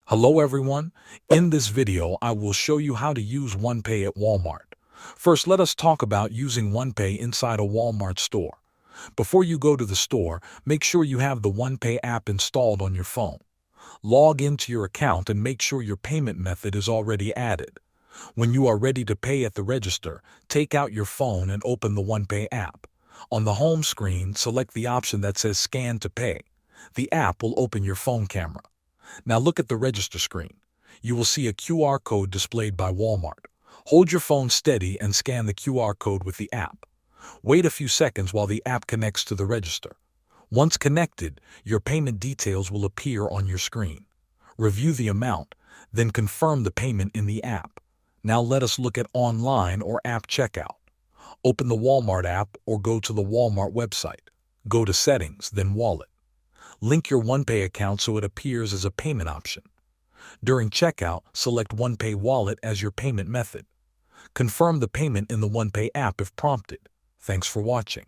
Hello everyone. In this video, I will show you how to use Onepay at Walmart. First, let us talk about using Onepay inside a Walmart store. Before you go to the store, make sure you have the Onepay app installed on your phone. Log into your account and make sure your payment method is already added. When you are ready to pay at the register, take out your phone and open the Onepay app. On the home screen, select the option that says Scan to Pay. The app will open your phone camera. Now look at the register screen. You will see a QR code displayed by Walmart. Hold your phone steady and scan the QR code with the app. Wait a few seconds while the app connects to the register. Once connected, your payment details will appear on your screen. Review the amount, then confirm the payment in the app. Now let us look at online or app checkout. Open the Walmart app or go to the Walmart website. Go to Settings, then Wallet. Link your Onepay account so it appears as a payment option. During checkout, select Onepay Wallet as your payment method. Confirm the payment in the Onepay app if prompted. Thanks for watching.